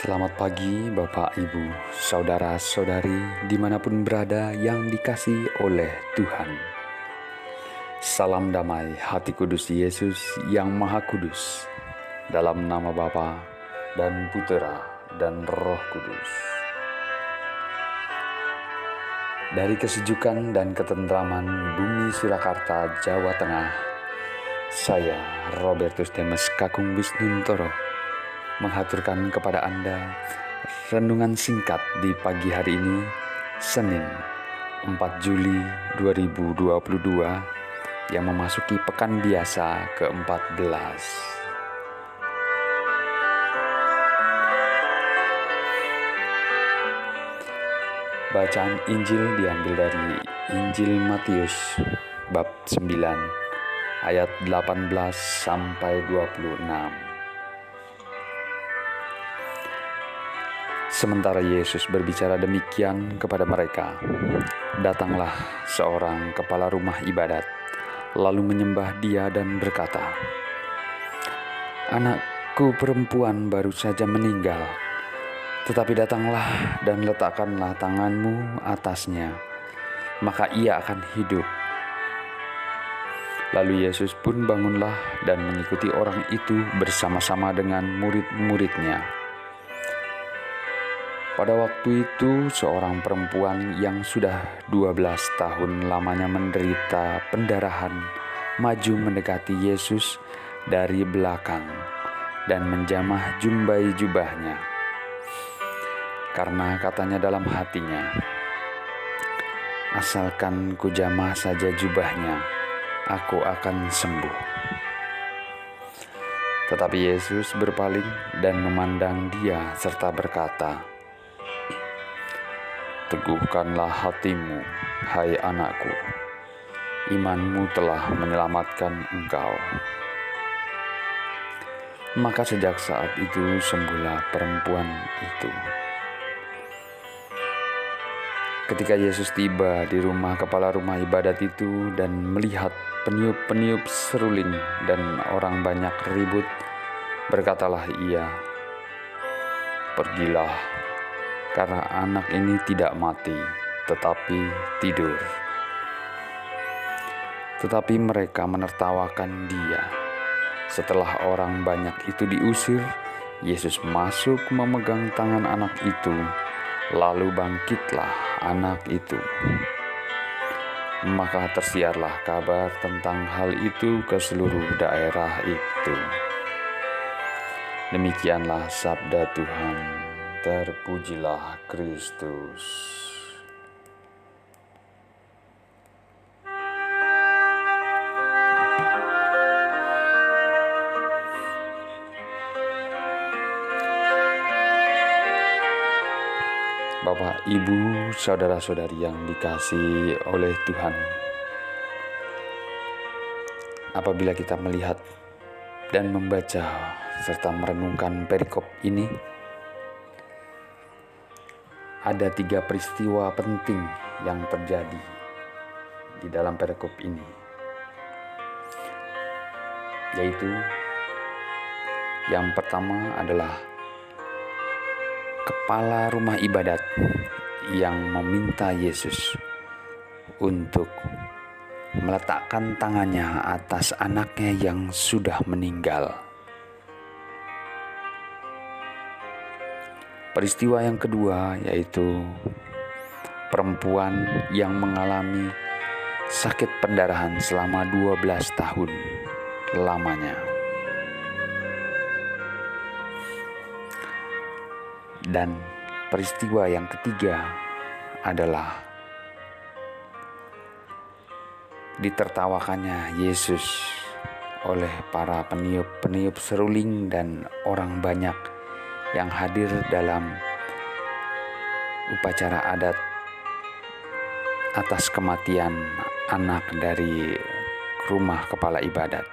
Selamat pagi Bapak, Ibu, Saudara-saudari dimanapun berada yang dikasihi oleh Tuhan. Salam damai hati kudus Yesus yang Maha Kudus, dalam nama Bapa dan Putera dan Roh Kudus. Dari kesejukan dan ketentraman bumi Surakarta, Jawa Tengah, saya Robertus Demes Kakung Wisnuntoro menghaturkan kepada Anda renungan singkat di pagi hari ini, Senin 4 Juli 2022 yang memasuki pekan biasa ke-14. Bacaan Injil diambil dari Injil Matius bab 9 ayat 18 sampai 26. Sementara Yesus berbicara demikian kepada mereka, datanglah seorang kepala rumah ibadat, lalu menyembah Dia dan berkata, "Anakku perempuan baru saja meninggal, tetapi datanglah dan letakkanlah tanganmu atasnya, maka ia akan hidup." Lalu Yesus pun bangunlah dan mengikuti orang itu bersama-sama dengan murid-muridnya. Pada waktu itu seorang perempuan yang sudah 12 tahun lamanya menderita pendarahan maju mendekati Yesus dari belakang dan menjamah jumbai jubahnya. Karena katanya dalam hatinya, "Asalkan kujamah saja jubahnya, aku akan sembuh." Tetapi Yesus berpaling dan memandang dia serta berkata, "Teguhkanlah hatimu, hai anakku, imanmu telah menyelamatkan engkau." Maka sejak saat itu sembuhlah perempuan itu. Ketika Yesus tiba di rumah kepala rumah ibadat itu dan melihat peniup-peniup seruling dan orang banyak ribut, berkatalah Ia, "Pergilah, karena anak ini tidak mati, tetapi tidur." Tetapi mereka menertawakan Dia. Setelah orang banyak itu diusir, Yesus masuk memegang tangan anak itu, lalu bangkitlah anak itu. Maka tersiarlah kabar tentang hal itu ke seluruh daerah itu. Demikianlah sabda Tuhan. Terpujilah Kristus. Bapak, Ibu, saudara-saudari yang dikasihi oleh Tuhan, apabila kita melihat dan membaca serta merenungkan perikop ini, ada 3 peristiwa penting yang terjadi di dalam perikop ini, yaitu yang pertama adalah kepala rumah ibadat yang meminta Yesus untuk meletakkan tangannya atas anaknya yang sudah meninggal. Peristiwa yang kedua yaitu perempuan yang mengalami sakit pendarahan selama 12 tahun lamanya. Dan peristiwa yang ketiga adalah ditertawakannya Yesus oleh para peniup-peniup seruling dan orang banyak yang hadir dalam upacara adat atas kematian anak dari rumah kepala ibadat.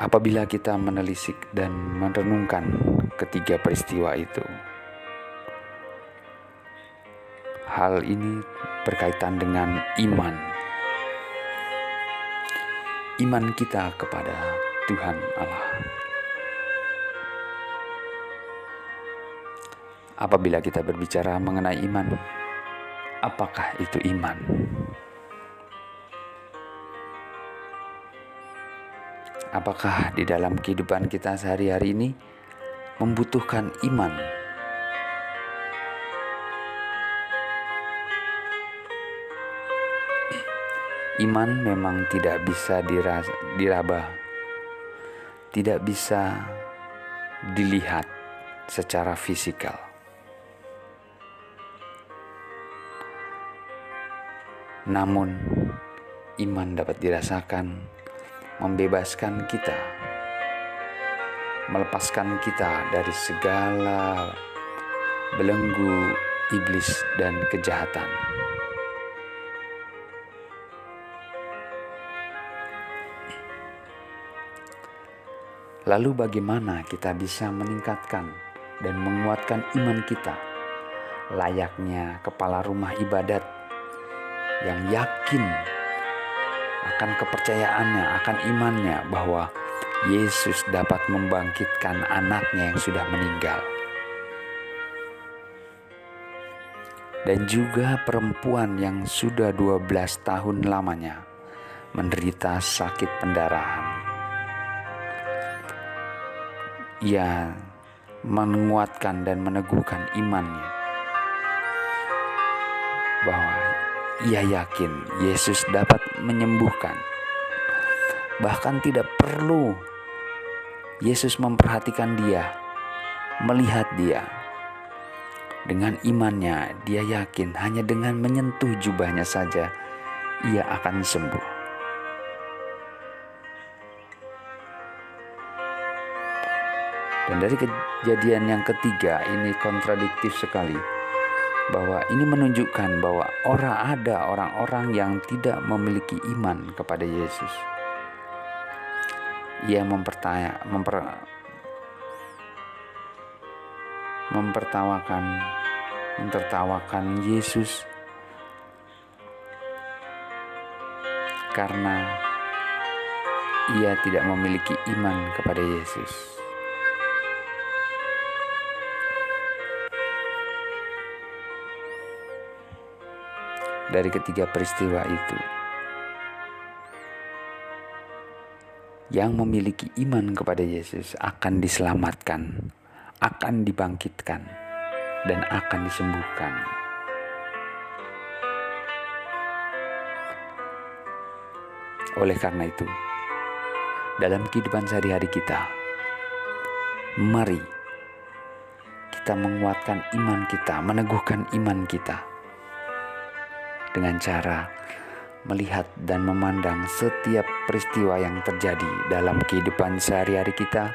Apabila kita menelisik dan merenungkan ketiga peristiwa itu, hal ini berkaitan dengan iman. Iman kita kepada Tuhan Allah. Apabila kita berbicara mengenai iman, apakah itu iman? Apakah di dalam kehidupan kita sehari-hari ini membutuhkan iman? Iman memang tidak bisa diraba, tidak bisa dilihat secara fisikal. Namun, iman dapat dirasakan, membebaskan kita, melepaskan kita dari segala belenggu iblis dan kejahatan. Lalu bagaimana kita bisa meningkatkan dan menguatkan iman kita layaknya kepala rumah ibadat yang yakin akan kepercayaannya, akan imannya bahwa Yesus dapat membangkitkan anaknya yang sudah meninggal. Dan juga perempuan yang sudah 12 tahun lamanya menderita sakit pendarahan. Ia menguatkan dan meneguhkan imannya bahwa ia yakin Yesus dapat menyembuhkan. Bahkan tidak perlu Yesus memperhatikan dia, melihat dia. Dengan imannya, dia yakin hanya dengan menyentuh jubahnya saja, ia akan sembuh. Dan dari kejadian yang ketiga ini kontradiktif sekali. Bahwa ini menunjukkan bahwa ada orang-orang yang tidak memiliki iman kepada Yesus. Ia mentertawakan Yesus karena ia tidak memiliki iman kepada Yesus. Dari ketiga peristiwa itu, yang memiliki iman kepada Yesus akan diselamatkan, akan dibangkitkan, dan akan disembuhkan. Oleh karena itu, dalam kehidupan sehari-hari kita, mari kita menguatkan iman kita, meneguhkan iman kita dengan cara melihat dan memandang setiap peristiwa yang terjadi dalam kehidupan sehari-hari kita.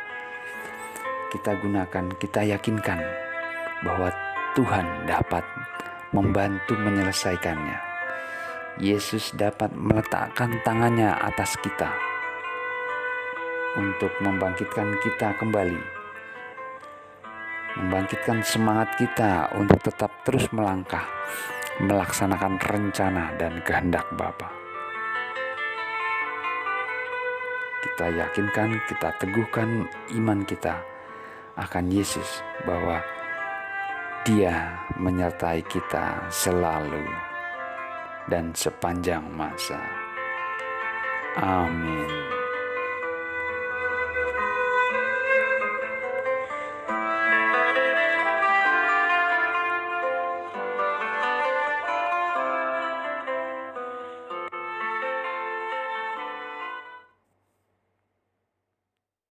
Kita gunakan, kita yakinkan bahwa Tuhan dapat membantu menyelesaikannya. Yesus dapat meletakkan tangannya atas kita untuk membangkitkan kita kembali, membangkitkan semangat kita untuk tetap terus melangkah, melaksanakan rencana dan kehendak Bapa. Kita yakinkan, kita teguhkan iman kita akan Yesus bahwa Dia menyertai kita selalu dan sepanjang masa. Amin.